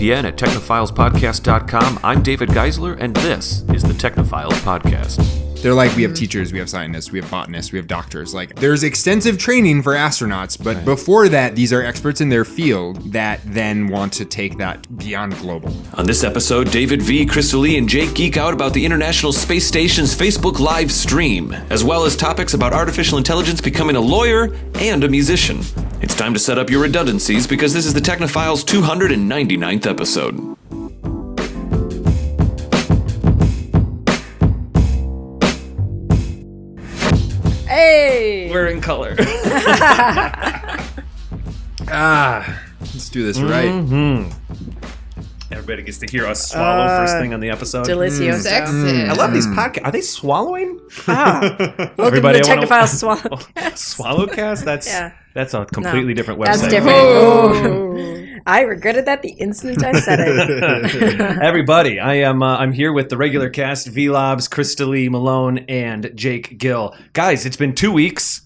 VPN at technophilespodcast.com. I'm David Geisler, and this is the Technophiles Podcast. They're like, we have teachers, we have scientists, we have botanists, we have doctors. Like, there's extensive training for astronauts, but before that, these are experts in their field that then want to take that beyond global. On this episode, David V., Crystal Lee, and Jake geek out about the International Space Station's Facebook live stream, as well as topics about artificial intelligence becoming a lawyer and a musician. It's time to set up your redundancies because this is the Technophiles 299th episode. Hey! We're in color. Let's do this right. Mm-hmm. Everybody gets to hear us swallow first thing on the episode. Delicioso. I love these podcasts. Are they swallowing? Welcome Everybody, to the Technophiles Swallow. Swallowcast? That's a completely different website. That's different. Oh. I regretted that the instant I said it. Everybody, I'm here with the regular cast: V-Lobs, Crystal Lee Malone, and Jake Gill. Guys, it's been 2 weeks.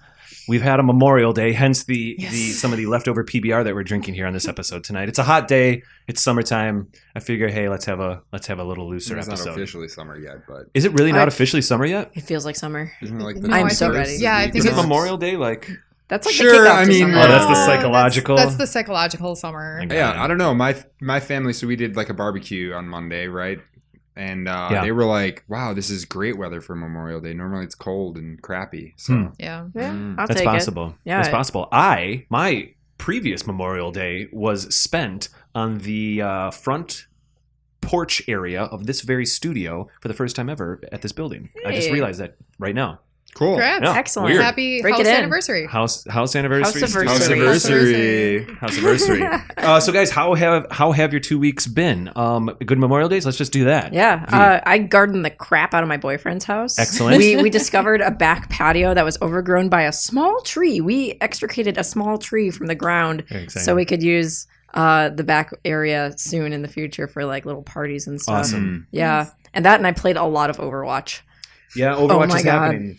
We've had a Memorial Day, hence some of the leftover PBR that we're drinking here on this episode tonight. It's a hot day. It's summertime. I figure, hey, let's have a little looser episode. It's not officially summer yet, but is it really not officially summer yet? It feels like summer. isn't it like I'm so ready. Yeah, I think Is it it's Memorial Day? Like, that's like Sure, the kickoff I to mean, summer. oh, that's the psychological. That's the psychological summer. Yeah, I don't know. My family, so we did like a barbecue on Monday, right? And they were like, wow, this is great weather for Memorial Day. Normally it's cold and crappy. So Yeah. I'll That's take possible. it. Yeah. That's possible. My previous Memorial Day was spent on the front porch area of this very studio for the first time ever at this building. I just Hey. realized that right now. cool. Congrats. Yeah, Excellent. weird. Happy Break house it in. anniversary. House anniversary. House-iversary. So guys, how have your 2 weeks been? Good Memorial Days. Let's just do that. Yeah, I gardened the crap out of my boyfriend's house. Excellent. We discovered a back patio that was overgrown by a small tree. We extricated a small tree from the ground Very exciting. so we could use the back area soon in the future for like little parties and stuff. Awesome. Yeah, and I played a lot of Overwatch. Yeah, Overwatch my is God. happening.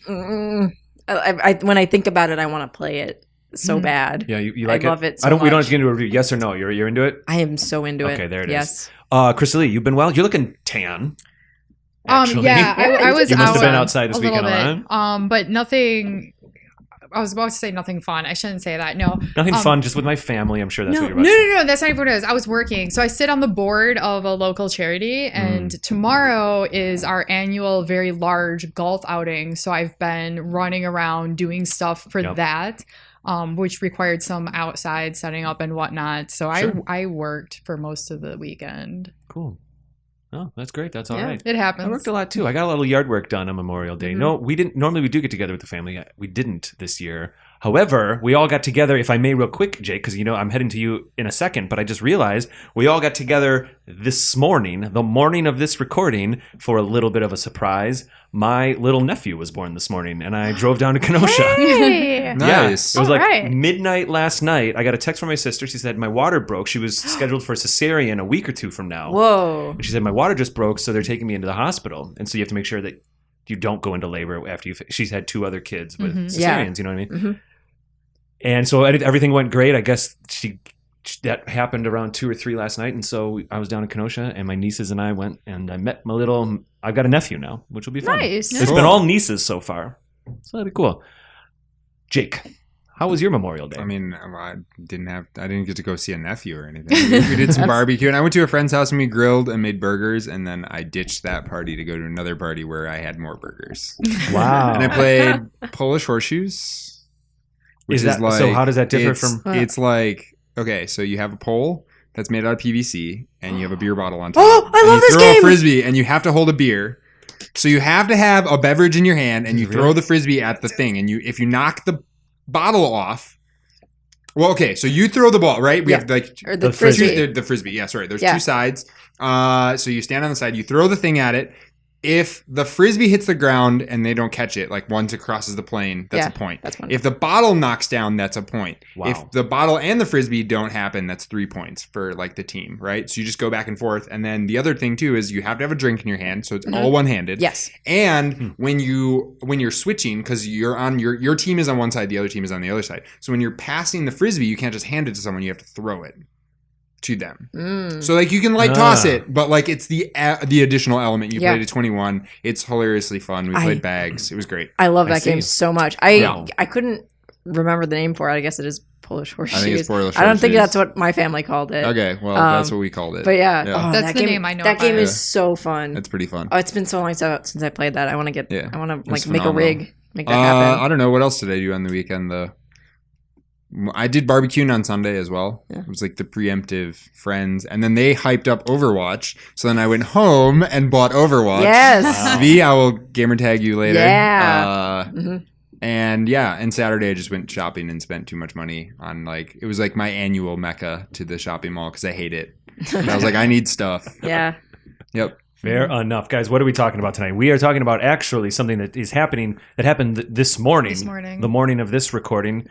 When I think about it, I want to play it so bad. Yeah, you like I love it so We don't have much. to get into a review. Yes or no? You're into it? I am so into it. Okay, there it is. yes. Crystal Lee, you've been well. You're looking tan. Actually. Yeah, I was You must have out been outside this a little weekend, bit. huh? But nothing. I was about to say nothing fun. I shouldn't say that. No. Nothing fun, just with my family. I'm sure that's what you're No, about to say. no. That's not even what it is. I was working. So I sit on the board of a local charity, and tomorrow is our annual very large golf outing. So I've been running around doing stuff for that, which required some outside setting up and whatnot. So Sure. I worked for most of the weekend. Cool. Oh, that's great. That's all Yeah. right. It happens. I worked a lot too. I got a little yard work done on Memorial Day. No, we didn't. Normally we do get together with the family. We didn't this year. However, we all got together, if I may real quick, Jake, because I'm heading to you in a second, but I just realized we all got together this morning, the morning of this recording, for a little bit of a surprise. My little nephew was born this morning, and I drove down to Kenosha. Hey. Nice. Yeah, it was All like right. midnight last night. I got a text from my sister. She said my water broke. She was scheduled for a cesarean a week or two from now. Whoa. And she said my water just broke, so they're taking me into the hospital. And so you have to make sure that you don't go into labor after she's had 2 other kids with cesareans. Yeah. You know what I mean? Mhm. And so everything went great. I guess that happened around 2 or 3 last night. And so I was down in Kenosha, and my nieces and I went, and I met I've got a nephew now, which will be fun. Nice. It's Cool. been all nieces so far. So that'd be cool. Jake, how was your Memorial Day? I mean, I didn't get to go see a nephew or anything. We did some barbecue, and I went to a friend's house and we grilled and made burgers, and then I ditched that party to go to another party where I had more burgers. Wow. And I played Polish horseshoes. Which Is that so? How does that differ from? It's like, okay, so you have a pole that's made out of PVC, and you have a beer bottle on top. Oh, I and love you this throw game! a frisbee, and you have to hold a beer. So you have to have a beverage in your hand, and you throw the frisbee at the thing, and if you knock the bottle off. Well, okay, so you throw the ball, right? We have like Or the frisbee. the frisbee. Yeah, sorry. There's Yeah. 2 sides. So you stand on the side, you throw the thing at it. If the frisbee hits the ground and they don't catch it, like once it crosses the plane, that's Yeah, a point. that's one. If the bottle knocks down, that's a point. Wow. If the bottle and the frisbee don't happen, that's 3 points for like the team, right? So you just go back and forth. And then the other thing too is you have to have a drink in your hand, so it's all one-handed. Yes. And when you're switching, because you're on your team is on one side, the other team is on the other side. So when you're passing the frisbee, you can't just hand it to someone; you have to throw it to them. So like you can like toss it, but like it's the additional element. You play to 21. It's hilariously fun. We played bags. It was great. I love that game so much. I couldn't remember the name for it. I guess it is Polish horseshoes. I think it's Polish I don't think horseshoes. that's what my family called it. Okay, well that's what we called it. But yeah, that's the game, name I know. That about game it. is so fun. It's pretty fun. Oh, it's been so long since I played that. I want to get. I want to like It's make phenomenal. a rig. Make that happen. I don't know what else did I do on the weekend though. I did barbecuing on Sunday as well. Yeah. It was like the preemptive friends, and then they hyped up Overwatch. So then I went home and bought Overwatch. Yes. V, I will gamer tag you later. Yeah. And and Saturday I just went shopping and spent too much money on like it was like my annual mecca to the shopping mall because I hate it. And I was like, I need stuff. Yeah. Yep. Fair enough. Guys, what are we talking about tonight? We are talking about actually something that happened this morning. The morning of this recording,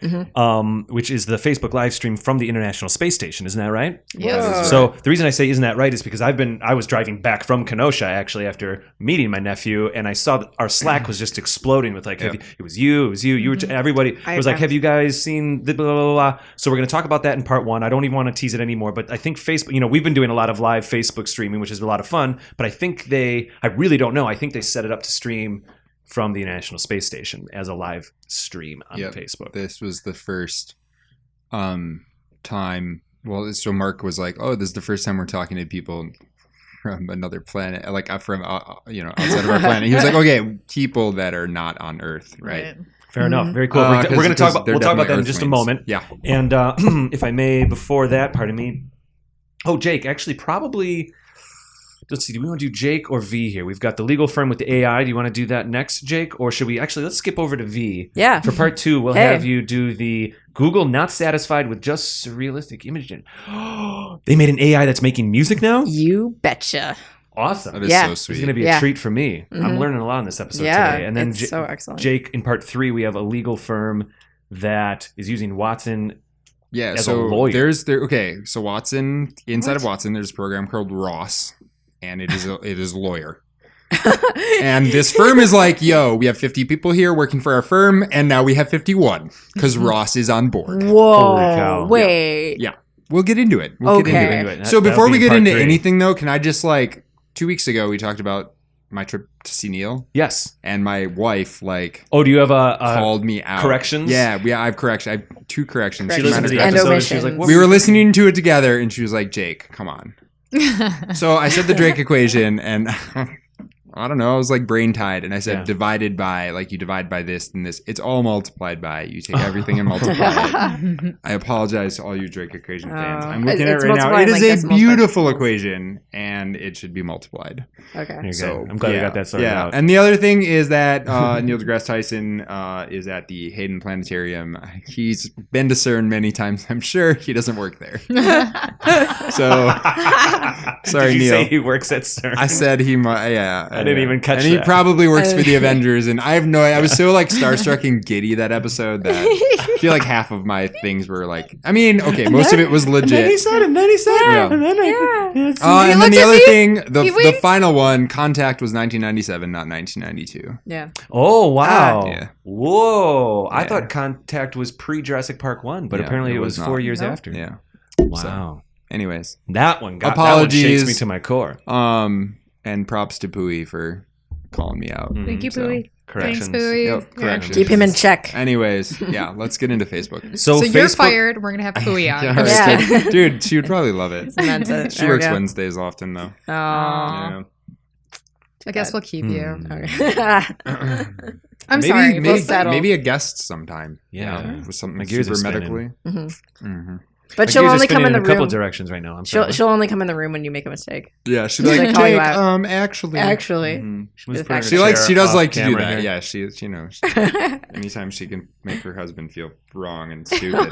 which is the Facebook live stream from the International Space Station. Isn't that right? Yes. So the reason I say isn't that right is because I was driving back from Kenosha actually after meeting my nephew, and I saw that our Slack was just exploding with like, it was you, you were, everybody was like, have you guys seen the blah, blah, blah, blah. So we're going to talk about that in part one. I don't even want to tease it anymore, but I think Facebook, we've been doing a lot of live Facebook streaming, which is a lot of fun, but I really don't know. I think they set it up to stream from the International Space Station as a live stream on Facebook. This was the first time. Well, so Mark was like, "Oh, this is the first time we're talking to people from another planet, like from outside of our planet." He was like, "Okay, people that are not on Earth, right?" Fair enough. Very cool. We're going to talk about. We'll talk about that in just a moment. Yeah. And if I may, before that, pardon me. Oh, Jake, actually, probably. Let's see. Do we want to do Jake or V here? We've got the legal firm with the AI. Do you want to do that next, Jake? Or should we actually, let's skip over to V. Yeah. For part two, we'll have you do the Google not satisfied with just surrealistic imaging. They made an AI that's making music now? You betcha. Awesome. That is so sweet. It's going to be a treat for me. I'm learning a lot in this episode today. And then it's so excellent. Jake, in part three, we have a legal firm that is using Watson as a lawyer. So Watson, inside of Watson, there's a program called Ross. And it is a lawyer. And this firm is like, yo, we have 50 people here working for our firm, and now we have 51 because Ross is on board. Whoa. Holy cow. Wait. Yeah. We'll get into it. So before we get into anything, though, can I just 2 weeks ago, we talked about my trip to see Neil. Yes. And my wife, do you have called me out. Corrections? Yeah, I have corrections. I have 2 corrections. She listened to the And episode and omissions. she was like, what We were listening to it together, and she was like, Jake, come on. So I said the Drake equation, and I don't know, I was like brain tied, and I said divided by, you divide by this and this. It's all multiplied by. You take everything and multiply it. I apologize to all you Drake equation fans. I'm looking at it right now. It is a beautiful equation, and it should be multiplied. Okay. So I'm glad we got that sorted out. And the other thing is that Neil deGrasse Tyson is at the Hayden Planetarium. He's been to CERN many times. I'm sure he doesn't work there. So sorry, Did you Neil. say he works at CERN? I said he might. Yeah, I didn't even catch and he that. probably works for the Avengers. And I have no idea. I was so starstruck and giddy that episode that I feel like half of my things were most of it was legit. And then he said it. Yeah. And then And then the other thing, the final one, Contact, was 1997, not 1992. Yeah. Oh, wow. Yeah. Whoa. I Yeah. thought Contact was pre-Jurassic Park 1, but Yeah, apparently it it was was 4 not. years No. after. Yeah. Wow. Anyways, That one shakes Apologies. me to my core. and props to Pooey for calling me out. Thank you, So, Pooey. Corrections. Thanks, Pooey. Yep, corrections. Keep him in check. Anyways, let's get into Facebook. So you're Facebook, fired. We're going to have Pooey on. Yeah, Yeah. Dude, she would probably love it. Cement it. She There we works go. Wednesdays often, though. Oh. Yeah. I guess we'll keep you. Okay. I'm sorry. We'll settle. Maybe a guest sometime. Yeah. With something My gears are super spinning. medically. But my she'll gears are only come spinning in the a couple room. directions right now. I'm sorry. She'll only come in the room when you make a mistake. Yeah, she'd be She'll like, call you Jake, out. actually. Actually. Mhm. She was She putting her She likes. chair She does off like to do camera that. here. Yeah, she knows. Anytime she can make her husband feel wrong and stupid.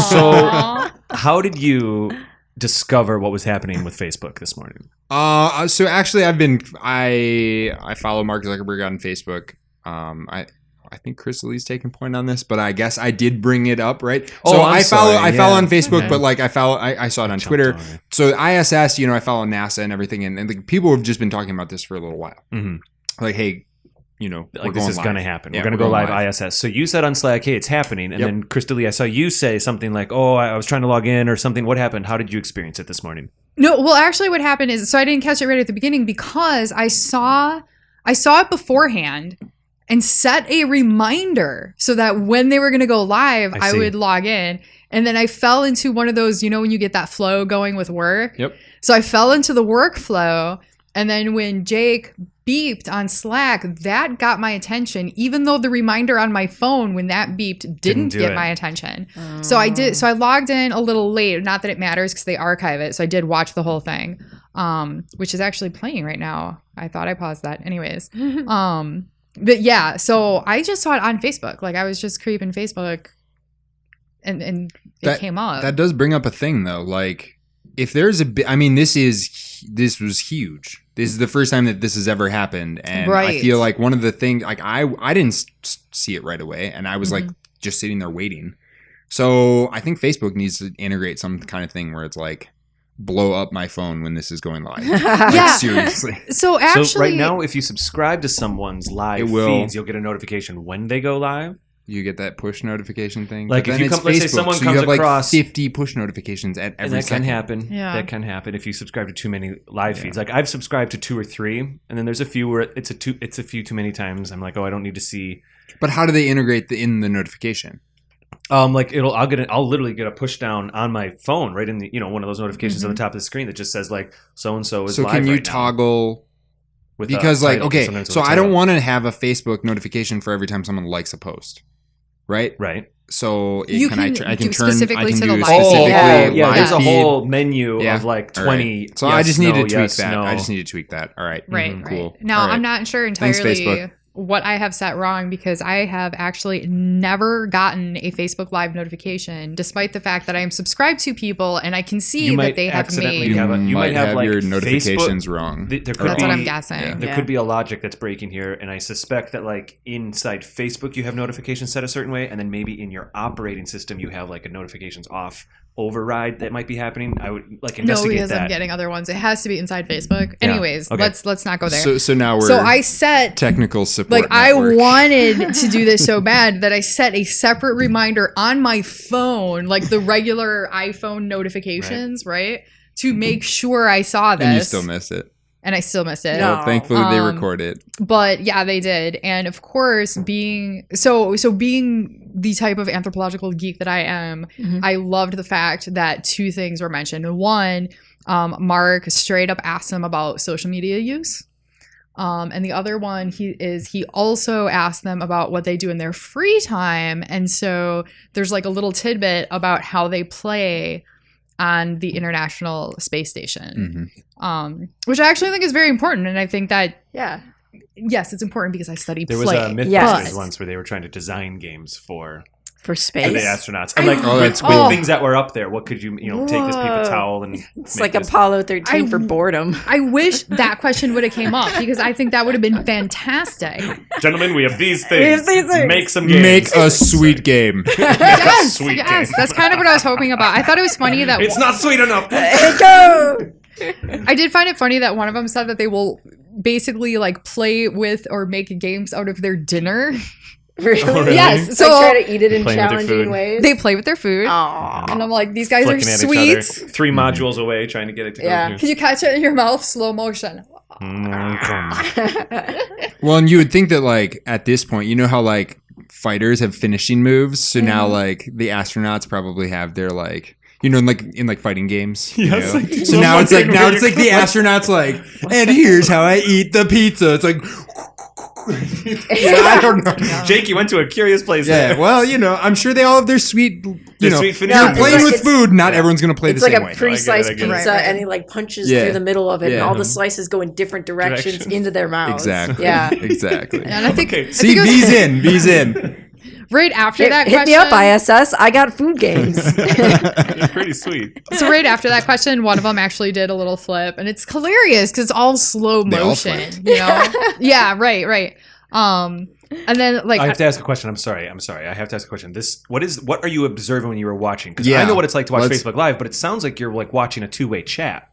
So, how did you discover what was happening with Facebook this morning? So actually, I follow Mark Zuckerberg on Facebook. I think Chris Lee's taking point on this, but I guess I did bring it up, right? So I'm I follow sorry, on Facebook, Okay. but I saw it on Twitter. So ISS, I follow NASA and everything, and people have just been talking about this for a little while. Mhm. Like, hey, we're this is live. going to happen. Yeah, we're going to go live ISS. So you said on Slack, hey, it's happening. And then Crystal, I saw you say something like, oh, I was trying to log in or something. What happened? How did you experience it this morning? No, well, actually what happened is, so I didn't catch it right at the beginning because I saw it beforehand and set a reminder so that when they were going to go live, I would log in. And then I fell into one of those, when you get that flow going with work. Yep. So I fell into the workflow. And then when Jake beeped on Slack, that got my attention, even though the reminder on my phone when that beeped didn't get my attention. So I logged in a little late. Not that it matters because they archive it. So I did watch the whole thing, which is actually playing right now. I thought I paused that. Anyways. But yeah, so I just saw it on Facebook. Like I was just creeping Facebook and it came up. That does bring up a thing though. Like if there's this was huge. This is the first time that this has ever happened. And I feel like one of the things, like I didn't see it right away. And I was like just sitting there waiting. So I think Facebook needs to integrate some kind of thing where it's like, blow up my phone when this is going live. Seriously. So actually, so right now, if you subscribe to someone's live feeds, you'll get a notification when they go live. You get that push notification thing. Like if you come, let's say someone comes you have across 50 push notifications at every second. Can happen. Yeah. That can happen if you subscribe to too many live feeds. Like I've subscribed to 2 or 3, and then there's a few where it's a few too many times. I'm like, oh, I don't need to see. But how do they integrate in the notification? I'll literally get a push down on my phone right in the one of those notifications on the top of the screen that just says like so and so is live. So can you toggle? Because like okay, so I don't want to have a Facebook notification for every time someone likes a post. Right. So I can turn specifically to the live. There's a whole menu of like 20. Right. So I just need to tweak that. I just need to tweak that. All right. Right. Cool. Now I'm not sure entirely what I have set wrong because I have actually never gotten a Facebook Live notification, despite the fact that I am subscribed to people and I can see that they have made. You might have like your notifications wrong. That's what I'm guessing. Yeah. There could be a logic that's breaking here, and I suspect that like inside Facebook you have notifications set a certain way, and then maybe in your operating system you have like a notifications off override that might be happening. I would like investigate because that. I'm getting other ones. It has to be inside Facebook. Anyways, let's not go there. So now I set technical support. Like I wanted to do this so bad that I set a separate reminder on my phone, like the regular iPhone notifications, right? To make sure I saw this. And you still missed it. And I still missed it. Well, thankfully they record it. But yeah, they did. And of course, being the type of anthropological geek that I am, I loved the fact that 2 things were mentioned. One, Mark straight up asked them about social media use. And the other one he also asked them about what they do in their free time. And so there's like a little tidbit about how they play on the International Space Station, which I actually think is very important. And I think that, yes, it's important because I study play. There was a Mythbusters once where they were trying to design games for space, for the astronauts. And with things that were up there, what could you take this paper towel and it's like Apollo 13 for boredom. I wish that question would have came up because I think that would have been fantastic. Gentlemen, we have these things. Make some games. Make a sweet game. Yes, that's kind of what I was hoping about. I thought it was funny that it's not sweet enough. Go. I did find it funny that one of them said that they will basically like play with or make games out of their dinner. Really? Oh, really? Yes. So try to eat it in challenging ways. They play with their food. Aww. And I'm like, these guys Flicking are sweet. 3 modules away, trying to get it to go. Can you catch it in your mouth? Slow motion. Well, and you would think that like at this point, you know how like fighters have finishing moves, so now like the astronauts probably have their like in fighting games. Yes. Like, so now it's like the astronauts like, and here's how I eat the pizza. It's like. I don't know. Jake, you went to a curious place. Yeah, well, I'm sure they all have their sweet, sweet finishing. You're playing with food. Not everyone's going to play the same way. It's like a pre-sliced pizza, and he like punches through the middle of it, and all the slices go in different directions into their mouths. Exactly. Yeah. Exactly. And I think see, V's in. Right after that question, hit me up, ISS. I got food games. You're pretty sweat. So right after that question, one of them actually did a little flip, and it's hilarious because it's all slow motion. Yeah, right. And then like I have to ask a question. I'm sorry. I have to ask a question. What are you observing when you were watching? Because I know what it's like to watch Facebook Live, but it sounds like you're like watching a 2-way chat.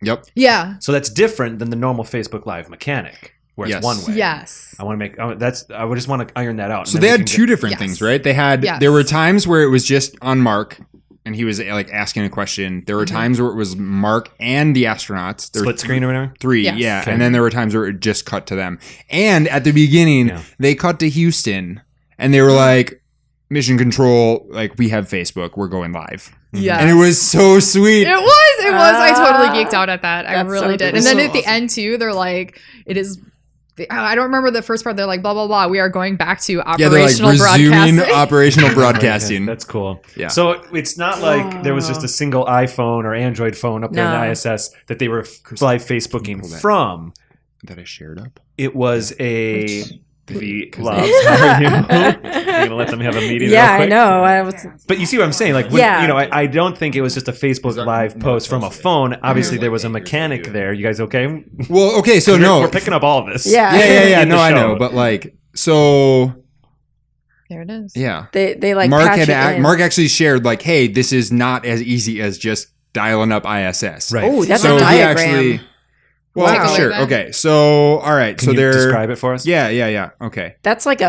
Yep. Yeah. So that's different than the normal Facebook Live mechanic. where Yes. it's one way. Yes. I want to make I would just want to iron that out. So and they then we had can two get- different Yes. things, right? They had Yes. there were times where it was just on Mark and he was like asking a question. There were times where it was Mark and the astronauts. There were split screen or whatever. three, Yes. yeah. Okay. And then there were times where it just cut to them. And at the beginning, Yeah. they cut to Houston and they were like, Mission Control, like we have Facebook, we're going live. Yes. And it was so sweet. It was. I totally geeked out at that. I That's really so did. cool. And then So at the end too, they're like, it is. I don't remember the first part. They're like, blah blah blah. We are going back to Yeah, they're like operational resuming broadcasting. operational broadcasting. That's cool. Yeah. So it's not like there was just a single iPhone or Android phone up there in No. the ISS that they were live Facebooking Hold that. from. That I shared up. It was a V Because Loves. How are you? You're gonna let them have a meeting. Yeah, real I quick? know. I was. But you see what I'm saying? Like, Yeah. I don't think it was just a Facebook Live post from a phone. Obviously, there was a mechanic there. You guys okay? Well, okay, so no. We're picking up all of this. Yeah. Yeah. In the No, I show. know. But like, so There it is. yeah. They like Mark patch it in. Mark actually shared like, hey, this is not as easy as just dialing up ISS. Right. Oh, that's So a he diagram. actually. Well, Wow. sure. Then. Okay. So all right. Can so you there. describe it for us? Yeah. Okay. That's like a.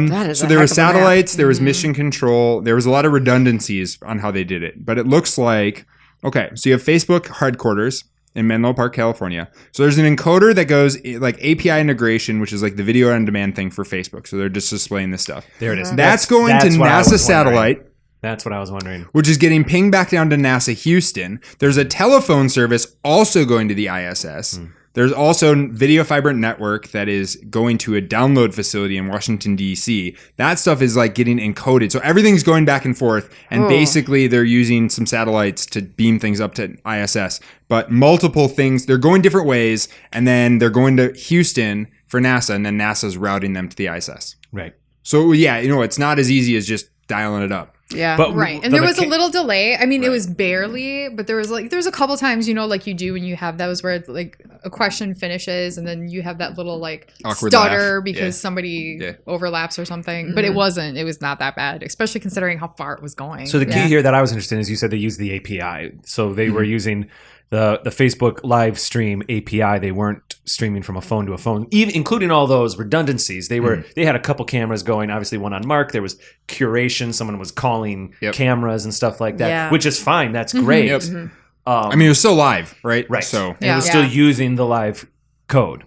That is So a there were heck of a map. satellites, there was mission control, there was a lot of redundancies on how they did it. But it looks like okay, so you have Facebook headquarters in Menlo Park, California. So there's an encoder that goes like API integration, which is like the video on demand thing for Facebook. So they're just displaying this stuff. There it is. That's going that's to what I was NASA wondering. satellite, That's what I was wondering. which is getting pinged back down to NASA Houston. There's a telephone service also going to the ISS. There's also video fiber network that is going to a download facility in Washington, D.C. That stuff is like getting encoded. So everything's going back and forth. And Oh. basically they're using some satellites to beam things up to ISS. But multiple things, they're going different ways. And then they're going to Houston for NASA. And then NASA's routing them to the ISS. Right. So yeah, it's not as easy as just dialing it up. Yeah. But Right. And the there was a mecha- little delay. I mean, it Right. was barely, but there was a couple times, like you do when you have those where like a question finishes and then you have that little like Awkward stutter laugh. because Yeah. somebody Yeah. overlaps or something. But it was not that bad, especially considering how far it was going. So the key here that I was interested in is you said they used the API. So they were using the Facebook live stream API. They weren't streaming from a phone to a phone, even including all those redundancies. They had a couple cameras going, obviously one on Mark. There was curation. Someone was calling Yep. cameras and stuff like that, Yeah. which is fine. That's great. Yep. Um, I mean, it was still live, right? right. So And it was Yeah. still using the live code,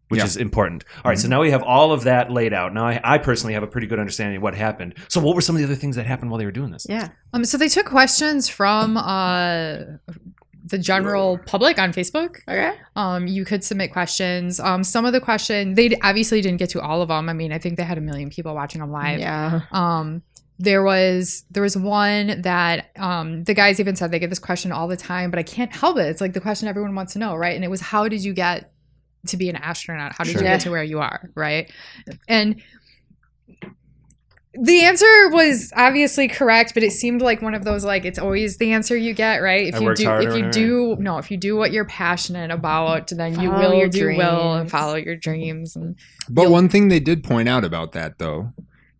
which Yeah. is important. All right. So now we have all of that laid out. Now I personally have a pretty good understanding of what happened. So what were some of the other things that happened while they were doing this? yeah. So they took questions from the general public on Facebook. Okay. You could submit questions. Some of the questions, they obviously didn't get to all of them. I mean, I think they had 1 million people watching them live. Yeah. There was one that the guys even said they get this question all the time, but I can't help it. It's like the question everyone wants to know, right? And it was, how did you get to be an astronaut? How did Sure. you get to where you are, right? And the answer was obviously correct, but it seemed like one of those like it's always the answer you get, right? I worked hard or if you whatever. do what you're passionate about, then you Follow will your do well and dreams. follow your dreams. And But one thing they did point out about that, though,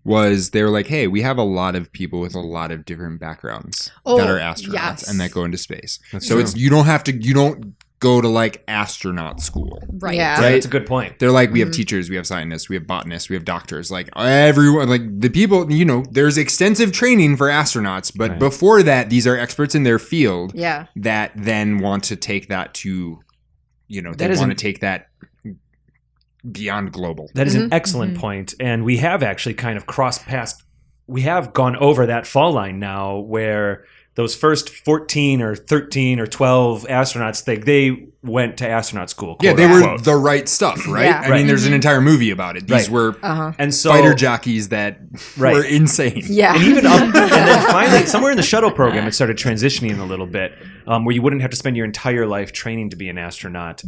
was they were like, hey, we have a lot of people with a lot of different backgrounds that are astronauts yes. and that go into space. That's So true. it's you don't go to like astronaut school. right. Yeah. Right. That's a good point. They're like, we have teachers, we have scientists, we have botanists, we have doctors. Like everyone, like the people, there's extensive training for astronauts. But Right. before that, these are experts in their field Yeah. that then want to take that to, they That is want an- to take that beyond global. That is an excellent point. And we have actually kind of crossed past, we have gone over that fall line now where those first 14 or 13 or 12 astronauts, they went to astronaut school. Yeah, quote they were unquote. the right stuff, right? Yeah. I mean, Right. there's an entire movie about it. These Right. were Uh-huh. And so, fighter jockeys that Right. were insane. Yeah. and even up, and then finally, somewhere in the shuttle program, it started transitioning a little bit, where you wouldn't have to spend your entire life training to be an astronaut,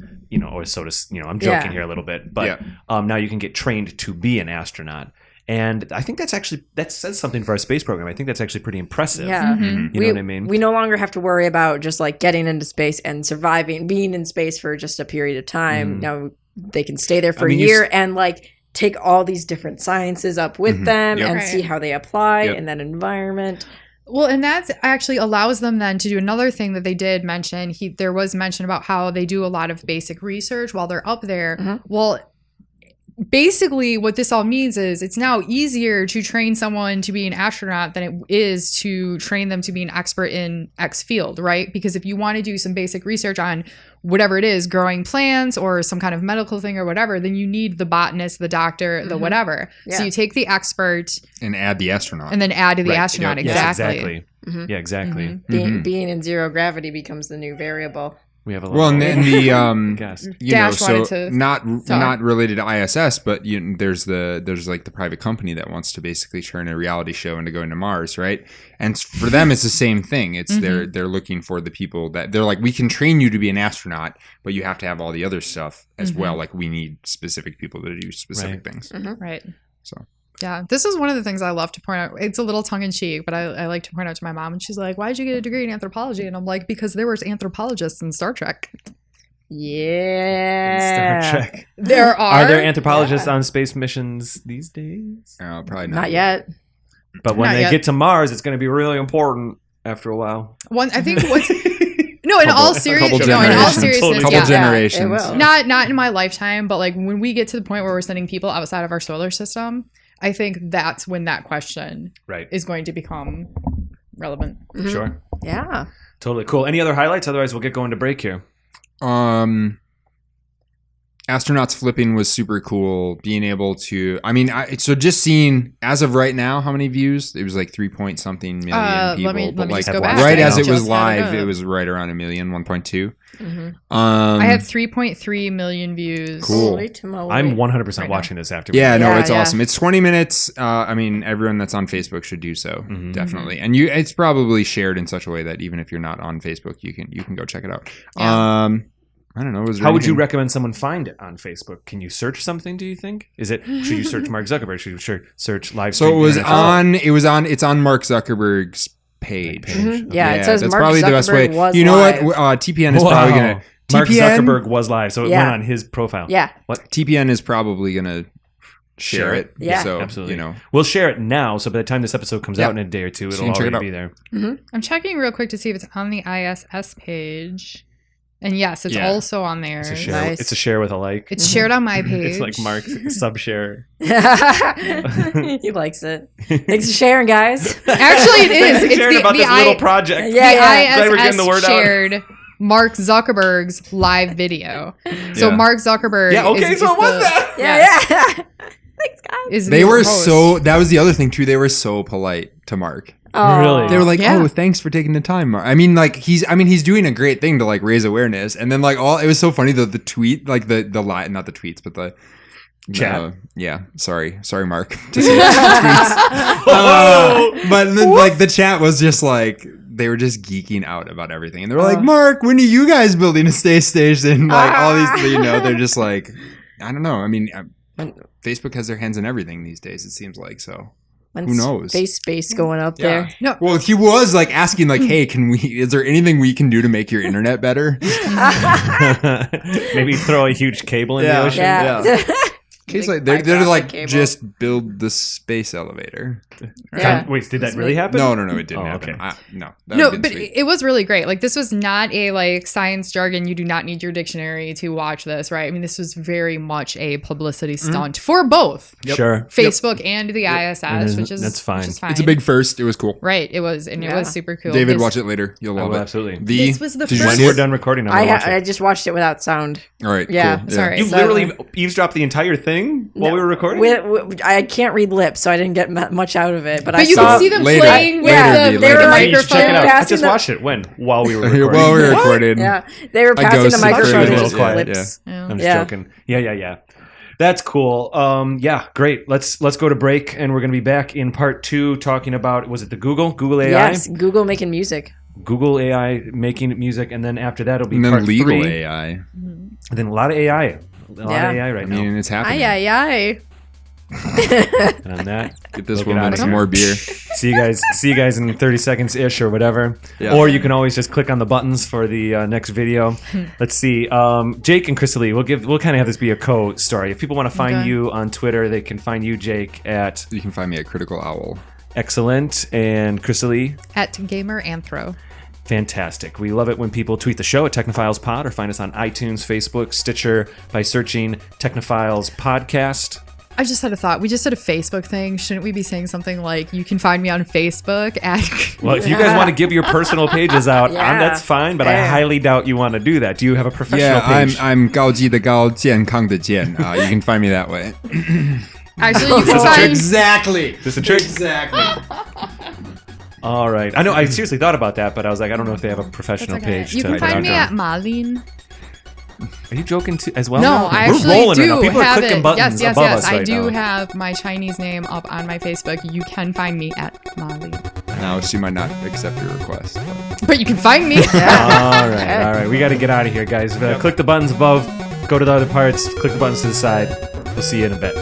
or so to, I'm joking Yeah. here a little bit, but Yeah. now you can get trained to be an astronaut. And I think that says something for our space program. I think that's actually pretty impressive. Yeah. You know what I mean? We no longer have to worry about just like getting into space and surviving, being in space for just a period of time. Now they can stay there for mean, a you year and like take all these different sciences up with them Yep. and Right. see how they apply Yep. in that environment. Well, and that actually allows them then to do another thing that they did mention. There was mention about how they do a lot of basic research while they're up there. Well, basically what this all means is it's now easier to train someone to be an astronaut than it is to train them to be an expert in X field, right? Because if you want to do some basic research on whatever it is, growing plants or some kind of medical thing or whatever, then you need the botanist, the doctor, the whatever. Yeah. So you take the expert And add the astronaut. and then add to the Right. astronaut. Yep. Yes, Exactly. exactly. Yeah, exactly. Being in zero gravity becomes the new variable. We have a Well, and then the guess. Dash so wanted to not related to ISS, but there's like the private company that wants to basically turn a reality show into going to Mars, right? And for them, it's the same thing. It's they're looking for the people that they're like, we can train you to be an astronaut, but you have to have all the other stuff as well. Like we need specific people to do specific things. Right. So. Yeah, this is one of the things I love to point out. It's a little tongue in cheek, but I like to point out to my mom, and she's like, "Why did you get a degree in anthropology?" And I'm like, "Because there was anthropologists in Star Trek." Yeah. Star Trek. There Are there anthropologists on space missions these days? Probably Not yet. But when Not they yet. get to Mars, it's going to be really important after a while. I think what's no, in all seriousness, couple yeah. generations. it will. Not in my lifetime, but like when we get to the point where we're sending people outside of our solar system, I think that's when that question Right. is going to become relevant. Sure. Yeah. Totally cool. Any other highlights? Otherwise, we'll get going to break here. Astronauts flipping was super cool. Being able to, so just seeing as of right now, how many views? It was like 3 point something million people. Let me but like just go back. right as it Just was had live, it it up. was right around 1 million, 1.2. I had 3.3 million views. Cool. Holy tomoly. I'm 100% Right watching this after. Yeah, no, Yeah, it's yeah. awesome. It's 20 minutes. Everyone that's on Facebook should do so, definitely. And it's probably shared in such a way that even if you're not on Facebook, you can go check it out. Yeah. I don't know. Was there How would you anything- recommend someone find it on Facebook? Can you search something? Do you think? Should you search Mark Zuckerberg? Should you search live? So stream internet? it's on Mark Zuckerberg's page. Yeah, it says that's Mark probably the best way. Zuckerberg was You know live. what? TPN is probably gonna. Mark TPN Zuckerberg was live, so it Yeah. went on his profile. Yeah. TPN is probably gonna share it. Yeah. So Absolutely. We'll share it now, so by the time this episode comes Yeah. out in a day or two, So it'll you can check already it be there. I'm checking real quick to see if it's on the ISS page. And yes, it's Yeah. also on there. It's a share. Nice. It's a share with a like. It's shared on my page. It's like Mark's sub share. He likes it. Thanks for sharing, guys. Actually, it is. It's sharing about this little project. Yeah, Glad we're getting the word ISS out. shared Mark Zuckerberg's live video. So Yeah. Mark Zuckerberg. Yeah. Okay. is So it was the- that. Yeah. Thanks, guys. is they the were host. so. That was the other thing too. They were so polite to Mark. Really? They were like, Yeah. "Oh, thanks for taking the time, Mark." I mean, like he's doing a great thing to like raise awareness, and then like it was so funny the tweet, like the line, not the tweets, but the Chat. yeah, sorry, Mark. To say tweets. But like the chat was just like they were just geeking out about everything, and they were like, "Mark, when are you guys building a space station?" Like all these, they're just like, I don't know. I mean, Facebook has their hands in everything these days. It seems like so. Who knows? Space going up there. No. Well, he was like asking, like, "Hey, is there anything we can do to make your internet better?" Maybe throw a huge cable in the Yeah. ocean. Yeah. Case Big like they're fiber like optic cable. just build the space elevator. Yeah. Wait, did that really happen? No, it didn't Oh, happen. okay. No, No, but it was really great. Like this was not a like science jargon. You do not need your dictionary to watch this, right? I mean, this was very much a publicity stunt for both Sure. Facebook and the ISS, which is that's fine. Which is fine. it's a big first. It was cool. right. It was, and it Yeah. was super cool. David, This- watch it later. You'll I love will, it. absolutely. This was the did you first- see When we're it? done recording, I'm gonna watch I it. just watched it without sound. All right. Yeah, cool. sorry. You So- literally eavesdropped the entire thing while we were recording? I can't read lips, so I didn't get much out of it. But I But you saw can see them Later. playing with Later, the, V, with later. the Hey, You should check it microphone. out. I Passing just the- watched it. When? While we were recording. While we were recording. Yeah, they were passing ghost the in the microphone curtain. to just Yeah, lips. Yeah. I'm just Yeah. joking. Yeah. That's cool. Yeah, great. Let's go to break, and we're going to be back in part 2 talking about, was it the Google AI? Yes, Google making music. Google AI making music, and then after that it'll be And then part legal 3. AI. And then a lot of AI. A lot Yeah. of AI right I now. mean, it's happening. Aye. And on that, Get this We'll get woman outta some here. more beer. see you guys in 30 seconds ish or whatever. Yeah. Or you can always just click on the buttons for the next video. Let's see. Jake and Crystalie, we'll kind of have this be a co-story. If people want to find Okay. you on Twitter, they can find you, Jake, at You can find me at Critical Owl. Excellent, and Crystalie. At Gamer Anthro. Fantastic. We love it when people tweet the show at Technophiles Pod or find us on iTunes, Facebook, Stitcher by searching Technophiles Podcast. I just had a thought. We just did a Facebook thing. Shouldn't we be saying something like, you can find me on Facebook at... Well, if you guys want to give your personal pages out, Yeah. that's fine, but I highly doubt you want to do that. Do you have a professional page? I'm 高级的高，健康的健. You can find me that way. Actually, you can This is find... Exactly. This is a trick. Exactly. All right. I know. I seriously thought about that, but I was like, I don't know if they have a professional page. You to can put out find me there. at Malin. Are you joking too, as well? No, I We're actually rolling do right now. People have are clicking it. buttons Yes, above us I right do now. have my Chinese name up on my Facebook. You can find me at Malin. Now she might not accept your request. But you can find me. All right. We got to get out of here, guys. Click the buttons above. Go to the other parts. Click the buttons to the side. We'll see you in a bit.